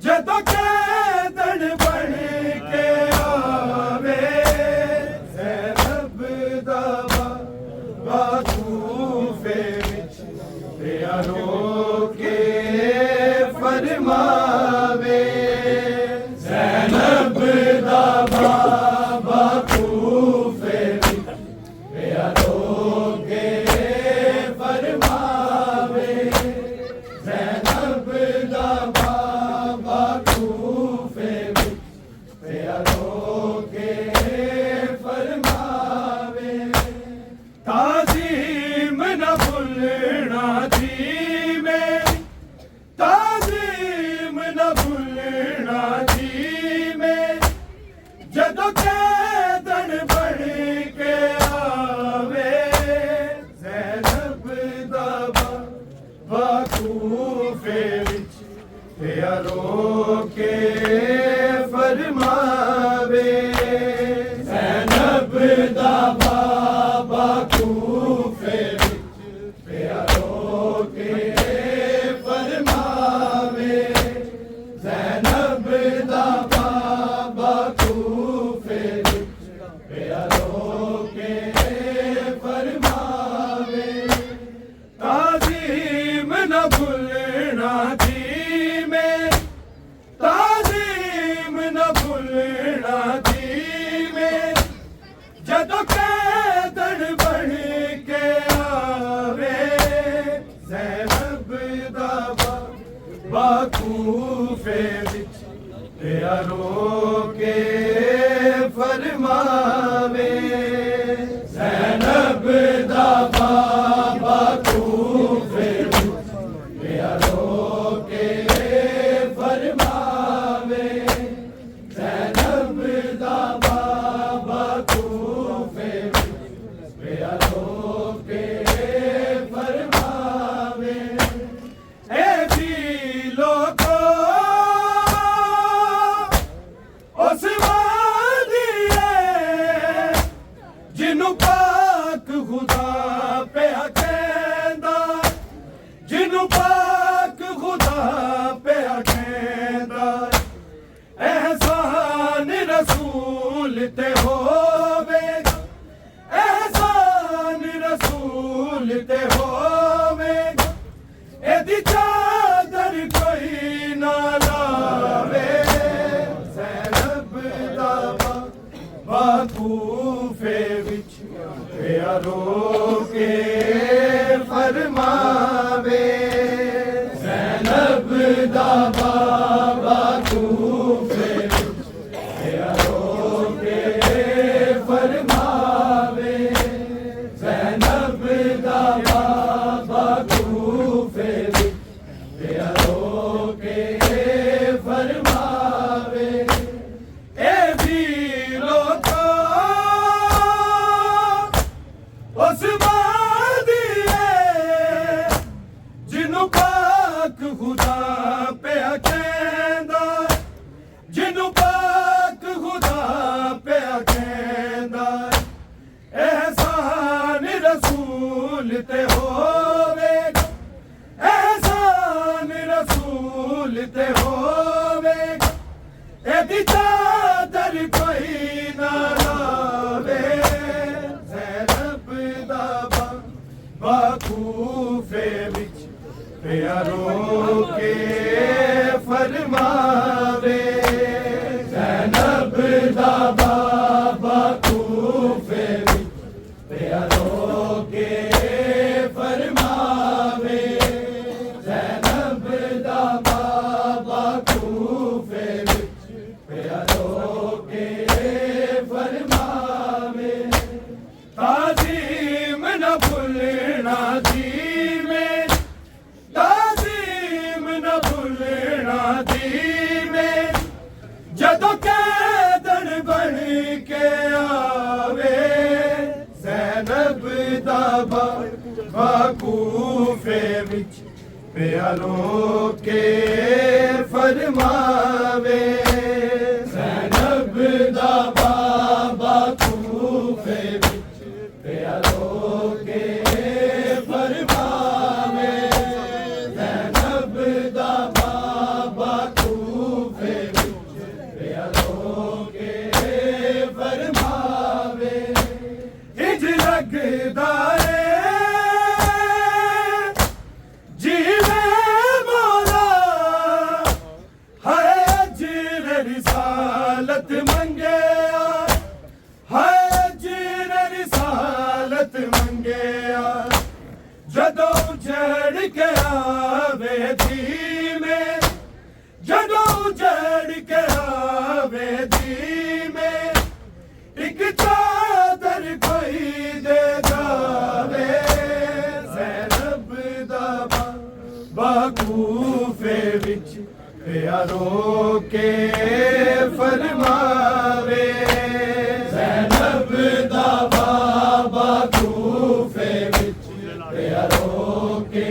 जदों कैदन बन के आवे ज़ैनब दा बाबा कूफे विच पिया रो के फरमावे। ज़ैनब दा बाबा कूफे विच पिया रो के फरमावे। ताज़ीम न भुलना जी में, ताज़ीम न भुलना जी में, जदों कैदन बन के आवे। ज़ैनब दा बाबा कूफे विच पिया रो के फरमावे। ज़ैनब दा बाबा कूफे विच पिया रो के फरमावे। ज़ैनब दा बाबा कूफे विच पिया रो के फरमावे। ए जी लोगो उस वादी है जिन्नू पाक खुदा पे कहंदा, जिन्नू पाक खुदा पे कहंदा। एहसान रसूल ते होवेगा, एहसान रसूल ते होवेगा। एदी चादर कोई ना लावे। ज़ैनब दा बाबा कूफे विच पिया रो के फरमावे। ज़ैनब दा बाबा कूफे विच पिया रो के फरमावे। ज़ैनब दा बाबा कूफे विच पिया रो के फरमावे। ए वीरो को उस वादी है जिन्नू पाक खुदा पे कहंदा, जिन्नू पाक खुदा पे कहंदा। एहसान रसूल ते होवेगा, एहसान रसूल ते होवेगा। एदी चादर कोई ना लावे। ज़ैनब दा बाबा कूफे विच पिया रो के फरमावे। ज़ैनब दा बाबा कूफे विच पिया रो के फरमावे। ज़ैनब दा बाबा कूफे विच पिया रो के फरमावे। ताज़ीम न भुलना जी में, ताज़ीम न भुलना जी में, जदों कैदन बन के आवे। ज़ैनब दा बाबा कूफे विच पिया रो के फरमावे। ज़ैनब दा बाबा कूफे विच पिया रो के फरमावे। ज़ैनब दा बाबा कूफे विच पिया रो के फरमावे। हिज लगदा है जीवे मौला, है अजर रिसालत मंगेया, है अजर रिसालत मंगेया। जदों जड़ के आवे दी में, जदों जड़ के आवे दी में, एक चादर कोई दे जावे। ज़ैनब दा बाबा कूफे विच पिया रो के फरमावे। ज़ैनब दा बाबा कूफे विच पिया रो के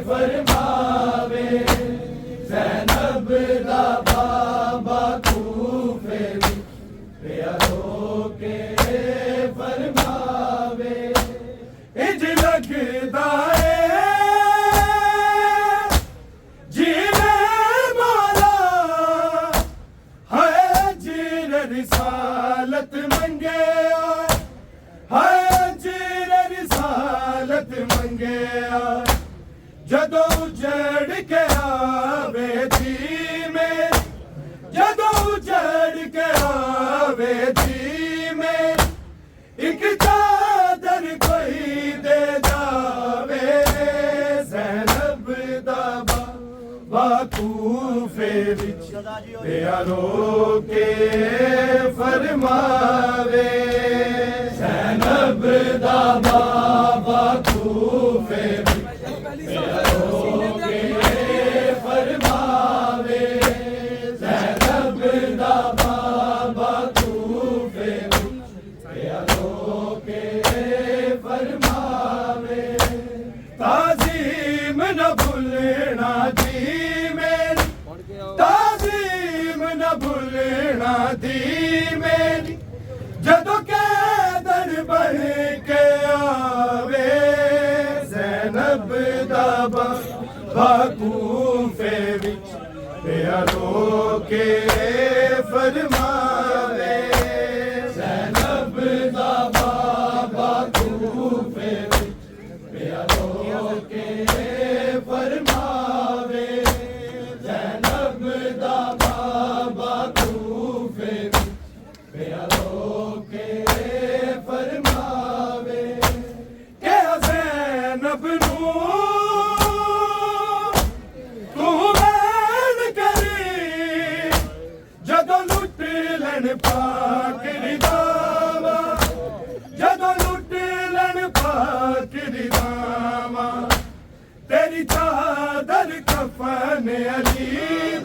फरमावे। ज़ैनब दा बाबा कूफे विच पिया रो मंगया हाय अजर रिसालत मंगया जदों उजड़ के आवे दी में जदों उजड़ के आवे दी में एक चादर कोई दे जावे ज़ैनब दा बाकूफे विच प्यारो के फरमावे ज़ैनब दा बाकूफे विच प्यारो के फरमावे ज़ैनब दा बाकूफे विच प्यारो के फरमावे ताज़ीम न भूलना दी मेरी ताज़ीम न भूलना दी मेरी जदों कैदर बन के आवे ज़ैनब दा बाकूफे विच प्यारो के फरमावे ज़ैनब दा बाकूफे विच प्यारो के फरमावे ज़ैनब दा बाकूफे विच प्यारो के फरमावे के ज़ैनब नू तू मैल करी जदों लुट लैन पाक रिदावा जदों लुट लैन पाक रिदावा तेरी चादर कफन अली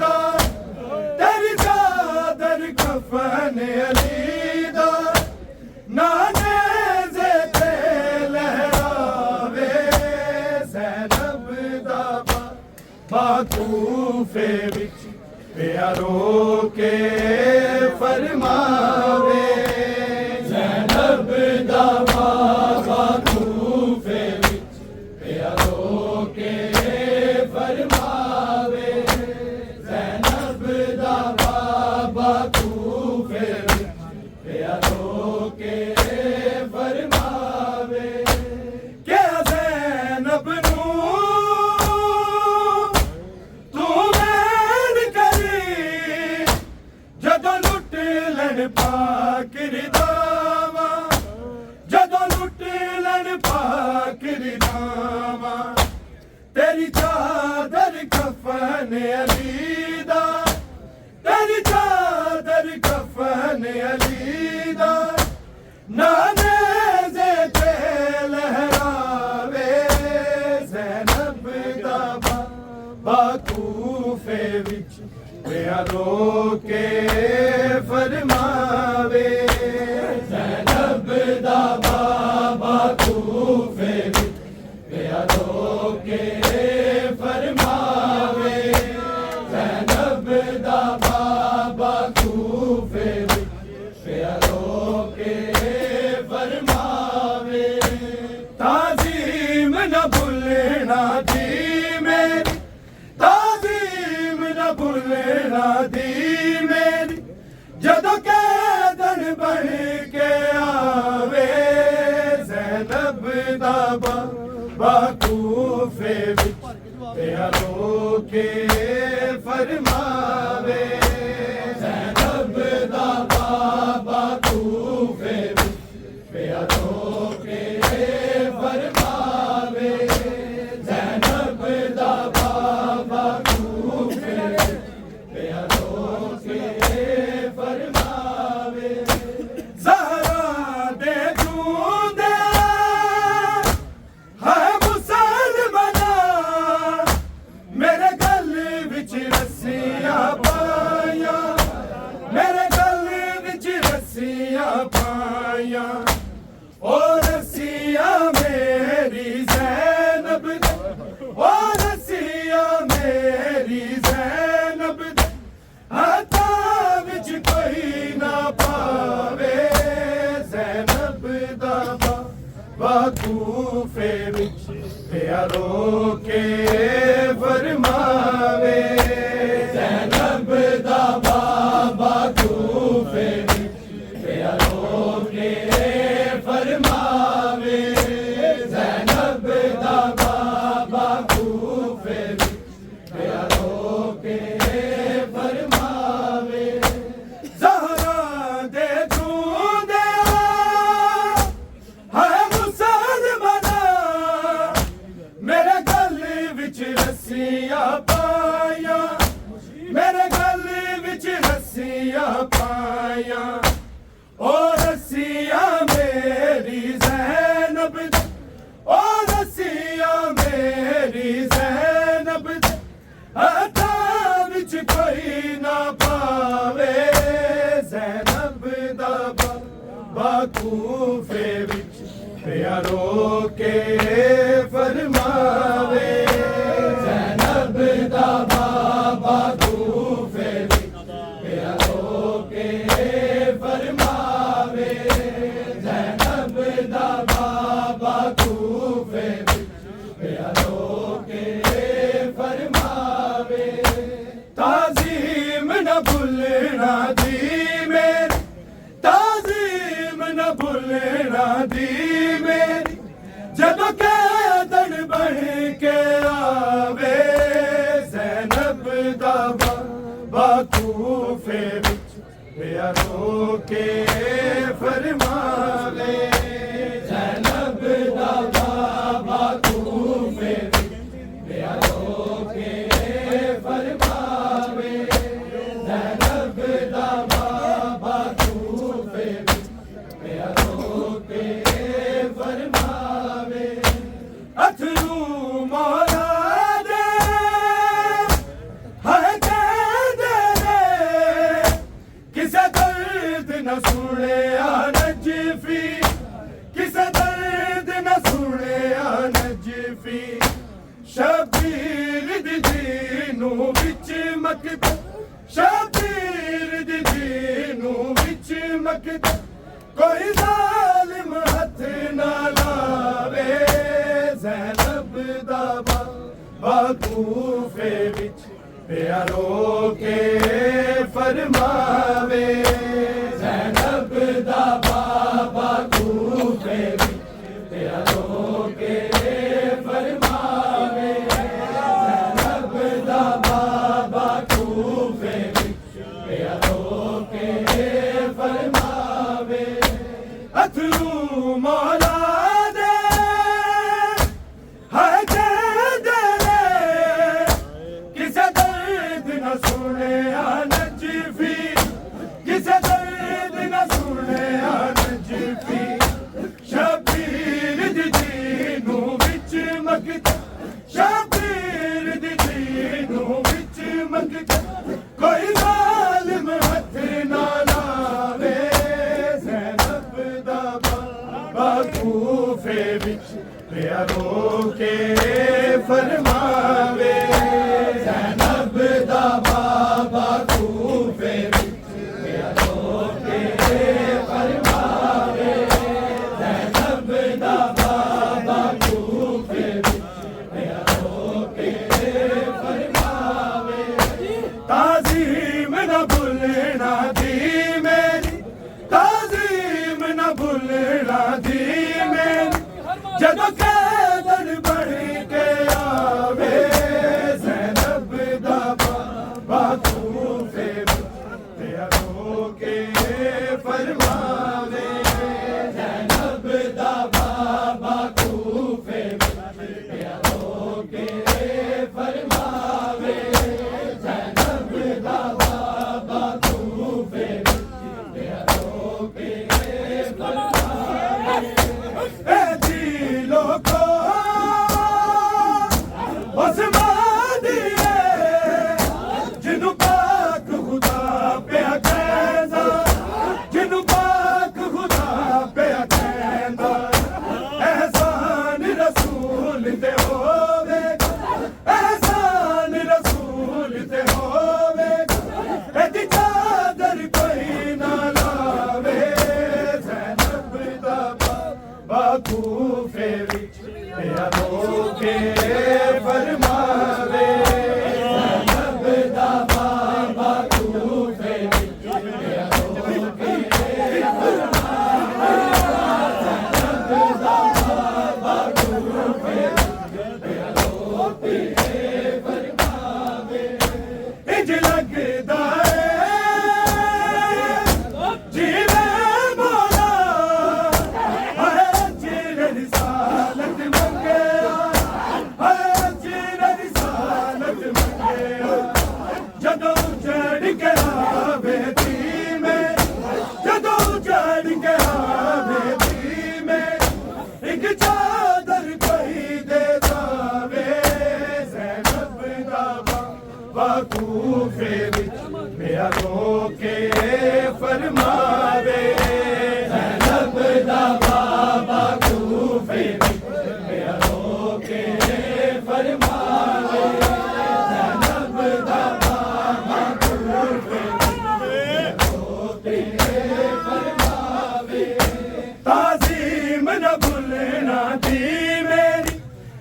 दा तेरी चादर कफन अली दा नाने जे ते लहरावे ज़ैनब दा बाकूफे विच प्यारो के फरमावे ज़ैनब दा बाकूफे विच प्यारो के फरमावे ज़ैनब दा बाकूफे विच प्यारो के फरमावे के ज़ैनब नू तू मैल करी जदों लुट लैन पाक रिदावा जदों लुट लैन पाक रिदावा तेरी चादर कफन अली दा तेरी चादर कफन अली दा नाने जे ते लहरावे ज़ैनब दा बाकूफे विच प्यारो के फरमावे ज़ैनब दा बाकूफे विच प्यारो के फरमावे ज़ैनब दा बाकूफे विच प्यारो के फरमावे ताज़ीम न भूलना दी मेरी ताज़ीम न भूलना दी मेरी जदों कैदर बन के आवे ज़ैनब दा बाकूफे विच प्यारो के फरमावे ज़ैनब दा बाकूफे विच प्यारो के फरमावे ज़ैनब दा बाकूफे विच प्यारो के फरमावे ज़हरा दे जूंदे है मुसलमाना मेरे गल विच रस्सियां पाया मेरे गल विच रस्सियां पाया ओ रस्सियां मेरी ज़ैनब ओ रस्सियां मेरी ज़ैनब हाथा विच कोई ना पावे ज़ैनब दा बाकूफे विच प्यारो के फरमावे ज़ैनब दा बाकूफे विच प्यारो बाकूफे विच प्यारो के फरमावे ज़ैनब दा बाबा कूफे विच प्यारो के फरमावे ज़ैनब दा बाबा कूफे विच प्यारो के फरमावे ताज़ीम न भुलना दी मेरी ताज़ीम न भुलना दी मेरी जदों कैदन बन के आवे ज़ैनब दा बाबा कूफे विच प्यारो के फरमावे ज़ैनब दा बाबा कूफे विच प्यारो के फरमावे ज़ैनब दा बाबा कूफे विच प्यारो के फरमावे अथरू मौला दे है कहदे ने किसे दर्द न सुने नजफी किसे दर्द न सुने नजफी शबीर दी दीनू विच मकदा शबीर दी दीनू विच मकदा कोई जालिम हथ ना लावे ज़ैनब दा बाबा कूफे विच प्यारो के फरमावे ज़ैनब दा बाबा कूफे विच प्यारो के फरमावे ज़ैनब दा बाबा कूफे विच प्यारो के फरमावे अथरू मौला दे है कहदे ने किसे दर्द न सुने नजफी किसे दर्द न सुने नजफी शबीर दी दीनू विच मकदा शबीर दी दीनू विच मकदा कोई जालिम हथ ना लावे ज़ैनब दा बाबा कूफे विच प्यारो के फरमावे ज़ैनब दा बाबा कूफे विच प्यारो के फरमावे ज़ैनब दा बाबा कूफे विच प्यारो के फरमावे ताज़ीम न भुलना दी मेरी ताज़ीम न भुलना दी मेरी जदों कैदन बन के आवे ज़ैनब दा बाबा कूफे विच प्यारो के फरमावे ज़ैनब दा बाबा कूफे विच प्यारो के फरमावे ज़ैनब दा बाबा कूफे विच प्यारो के फरमावे ए दिलों को उस्मान दिए जिन्हों पाक खुदा पे कहंदा जिन्हों पाक खुदा पे कहंदा एहसान रसूल ते होवेगा एहसान रसूल ते होवेगा एदी चादर कोई ना लावे ज़ैनब दा बाबा कूफे विच प्यारो के फरमावे ज़ैनब दा बाबा कूफे विच प्यारो के फरमावे ज़ैनब दा बाबा कूफे विच प्यारो के फरमावे इंज लगदा है जिवें मौला है चिर ताज़ीम न भूलना दी मेरी,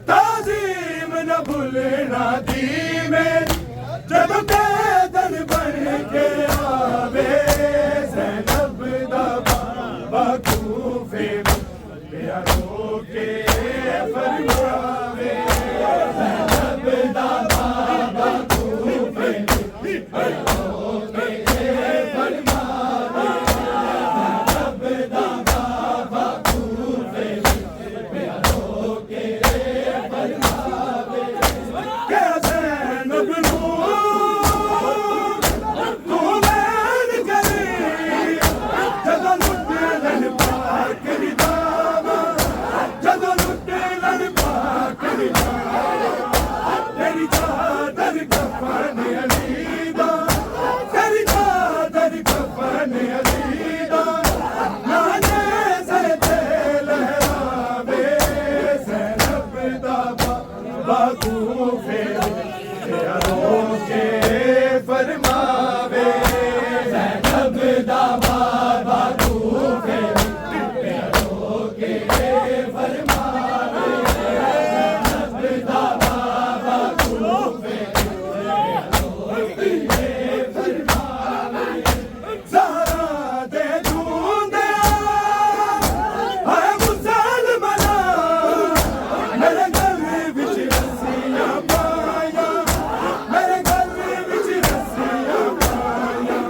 ताज़ीम न भूलना दी मेरी, जब कैदन बन के आवे ज़ैनब दा बाबा कूफे में प्यारों के फरमावे, ज़ैनब दा बाबा कूफे में प्यारों के फरमावे, ज़ैनब दा बाबा कूफे में प्यारों के फरमावे। क्या ज़ैनब नू तू वैन करी, जदों लुटन पाक दी दावा, जदों लुटन पाक दी दावा, तेरी चादर कफन अली दा, तेरी चादर कफन अली दा, नाने से ते लहरावे ज़ैनब दा बाबा कूफे में प्यारों के फरमावे, ज़ैनब दा बाबा कूफे में प्यारों के फरमावे, ज़ैनब दा बाबा कूफे में प्यारों के फरमावे। ज़हरा दे ढूंढे हाय मुसलमाना, मेरे गले विच रस्सियां पाया, मेरे गले विच रस्सियां पाया,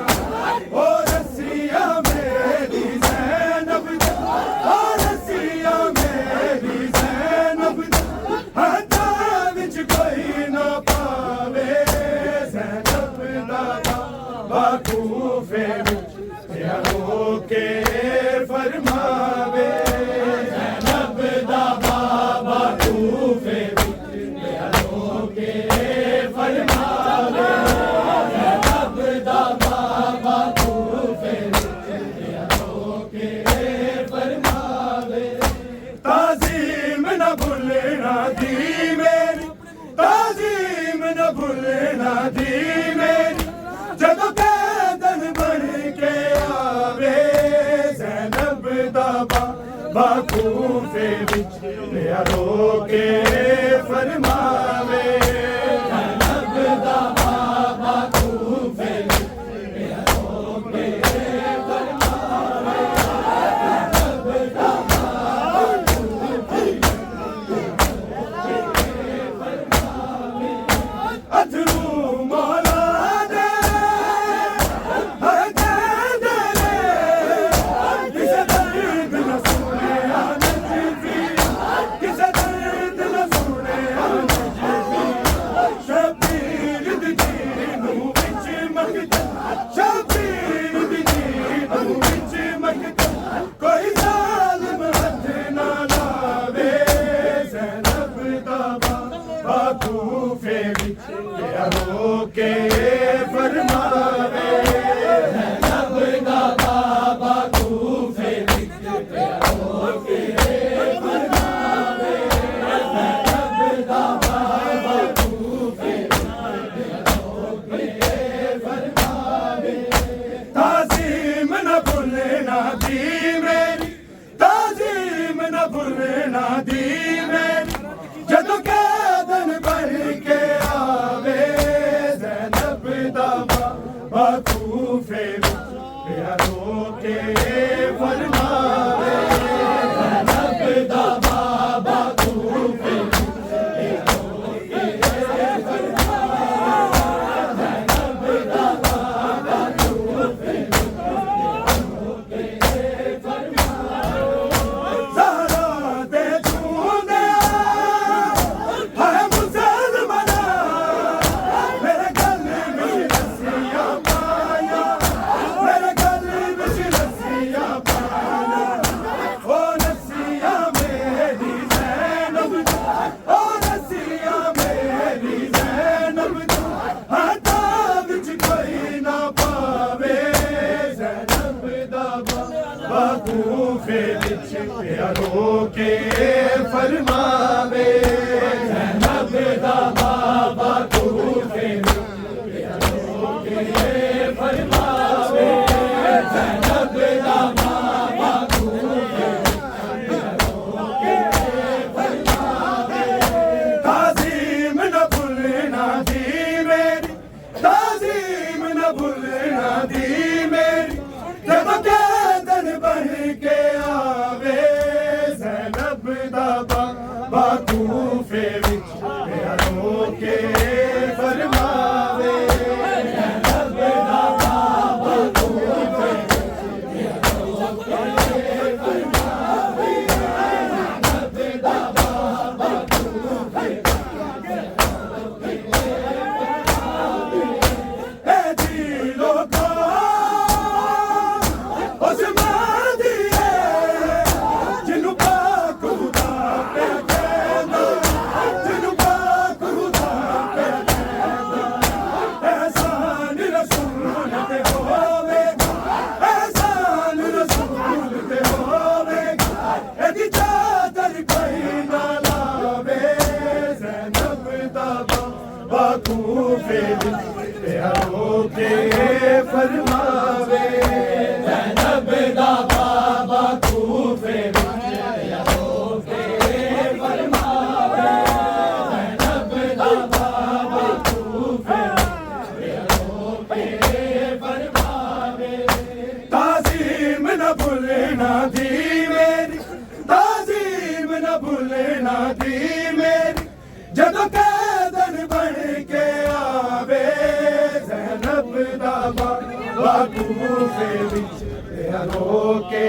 ओ रस्सियां मेरी ज़ैनब दी, ओ रस्सियां मेरी ज़ैनब दी, हत्था विच कोई ना पावे ज़ैनब दा बाबा कूफे विच प्यारों के फरमावे, ज़ैनब दा बाबा कूफे विच प्यारों के फरमावे, ज़ैनब दा बाबा कूफे विच प्यारों के फरमावे। ताज़ीम न भूलना दी मेरी, ताज़ीम न भूलना दी मेरी, जदों कैदन बन के आवे ज़ैनब दा बाबा कूफे विच प्यारों के फरमावे, ज़ैनब दा बाबा कूफे विच प्यारों के फरमावे, ज़ैनब दा बाबा कूफे विच फरमावे। अथरू मौला दे हर कहंदे ने, किसे दर्द न सुनिया नज़ीफ़ी, किसे दर्द न सुनिया नज़ीफ़ी, शबीर दी जीनू विच मंगदा, शबीर दी जीनू विच मंगदा, कोई ज़ालिम हथ ना लावे ज़ैनब दा बाबा कूफे विच प्यारों के फरमावे, ज़ैनब दा बाबा कूफे विच प्यारों के फरमावे, ज़ैनब दा बाबा कूफे विच प्यारों के फरमावे। ताज़ीम न भूलना दी मेरी, ताज़ीम न भूलना दी मेरी, जदों कैदन बन के आवे ज़ैनब दा बाबा कूफे विच प्यारों के फरमावे, ज़ैनब दा बाबा कूफे विच प्यारों के फरमावे, ज़ैनब दा बाबा कूफे विच प्यारों के फरमावे। ज़हरा दे ढूंढे हाय मुसलमाना, मेरे गले विच रस्सियां पाया, मेरे गले विच रस्सियां पाया, ओ रस्सियां मेरी ज़ैनब दी, ओ रस्सियां मेरी ज़ैनब दी, हत्था विच कोई ना पावे ज़ैनब दा बाबा कूफे विच प्यारों के फरमावे, ज़ैनब दा बाबा कूफे विच प्यारों के फरमावे, ज़ैनब दा बाबा कूफे दी मेरी, ताज़ीम न भुलना दी मेरी, जदों कैदन बन के आवे ज़ैनब दा बाबा कूफे विच रो के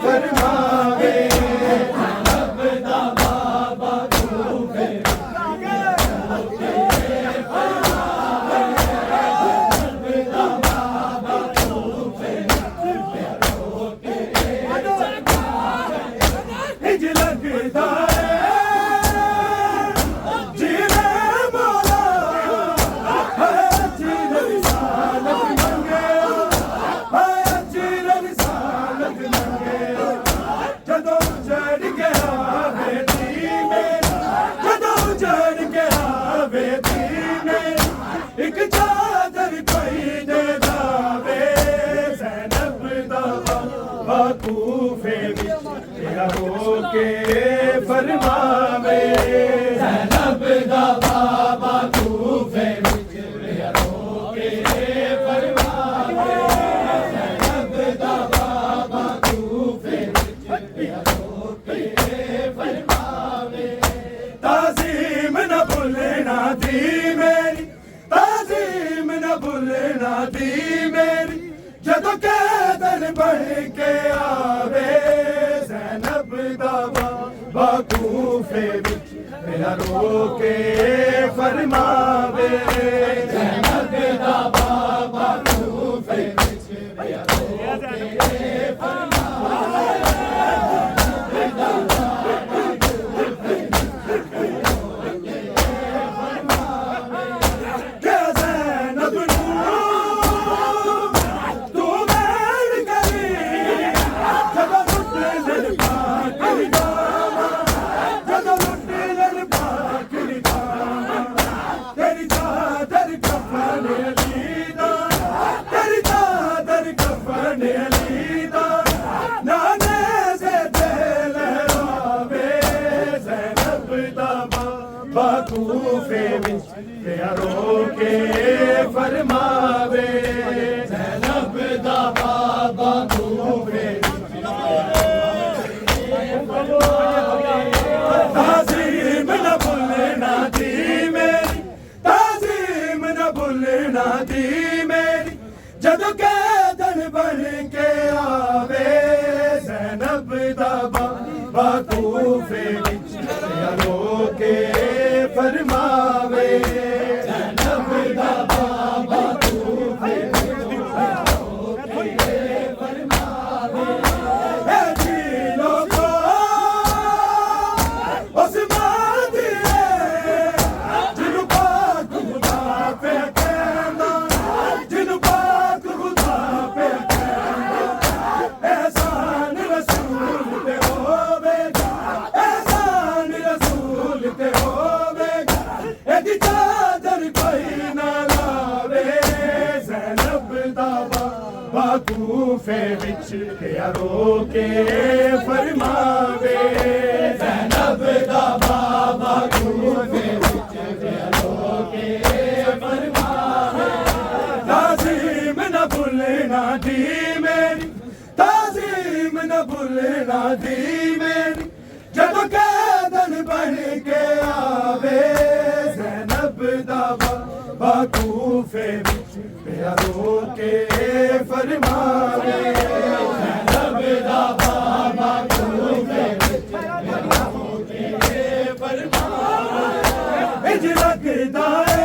फरमावे, ज़ैनब दा बाबा कूफे लगता है जीने मौला है, जीने रिसालत मंगे है, जीने रिसालत मंगे, जदों चढ़ के आवे दीने, जदों चढ़ के आवे दीने, एक चादर कोई दे दावे ज़ैनब दा बाबा कूफे विच रो के फरमावे, ज़ैनब दा बाबा कूफे विच रो के फरमावे, ज़ैनब दा बाबा कूफे विच रो के फरमावे, ताज़ीम न भुलना दी मेरी, ताज़ीम न भुलना दी मेरी, जदों कैदन बन के आवे ज़ैनब दा बाबा कूफे विच रो के फरमावे, ज़ैनब दा बाबा कूफे विच रो के फरमावे, क्या ज़ैनब कूफे विच रो के फरमावे, ज़ैनब दा बाबा कूफे विच ताज़ीम न भुलना दी मेरी, ताज़ीम न भुलना दी मेरी, जदों कैदन बन के आवे ज़ैनब दा बाबा कूफे विच रो के फरमावे, ज़ैनब दा बाबा कूफे विच रो के फरमावे, ऐ दिलो को उस्मान दिए, जिन्हू पाक खुदा पे कहना, जिन्हू पाक खुदा पे कहना, एहसान रसूल ते होवेगा, एहसान रसूल ते होवेगा, एदी चादर कोई ना लावे ज़ैनब दा बाबा कूफे विच रो के फरमावे, ज़ैनब दा बाबा कूफे विच रो के फरमावे, ताज़ीम न भुलना दी मेरी, ताज़ीम न भुलना दी मेरी, जदों कैदन बन के आवे ज़ैनब दा बाबा कूफे विच रो के फरमावे, ज़ैनब दा बाबा कूफे विच रो के फरमावे, इंज लगदा है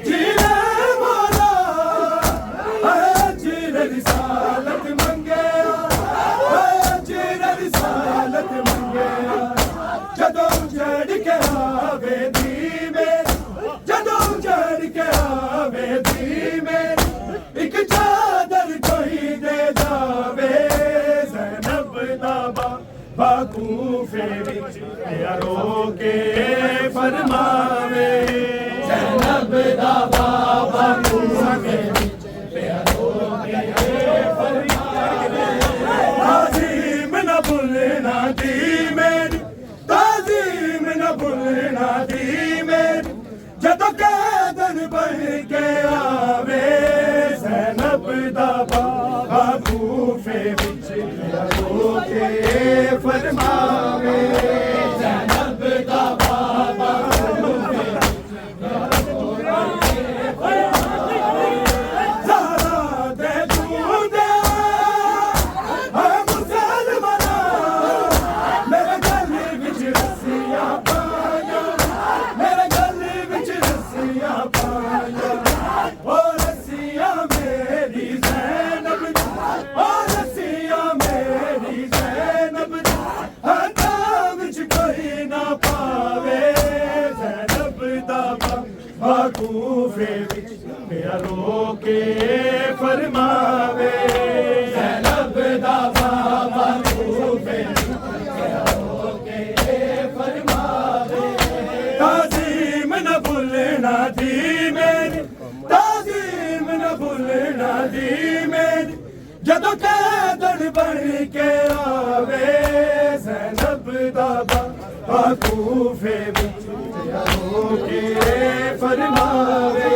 जीने मौला है, जीने रिसालत मंगे है, जीने रिसालत मंगे, जदों चढ़ के आवे दी मेरी, जदों चढ़ के आवे दी मेरी, एक चादर कोई दे जावे ज़ैनब दा बाबा कूफे विच रो के फरमावे, ज़ैनब दा बाबा कूफे विच रो के फरमावे, ताज़ीम न भुलना दी मेरी, ताज़ीम न भुलना दी मेरी, जदों कैदन बन के आवे ज़ैनब दा बाबा कूफे विच रोके फरमावे ज़ैनब दा बाबा ज़हरा दे दूंदे मुसलमाना मेरे गले विच रस्सियां पाया मेरे गले विच रस्सियां पाया ओ रस्सियां मेरी ज़ैनब दी ओ रस्सियां मेरी ज़ैनब दी हथा विच कोई ना पावे ज़ैनब दा बाबा कूफे विच मेरा रोके फरमावे ज़ैनब दा बाबा कूफे विच मेरा रोके फरमावे ताज़ीम न भूलना दी मेरी ताज़ीम न भूलना दी मेरी जदों कैदन बन के आवे ज़ैनब दा बाबा कूफे विच मेरा रोके फरमावे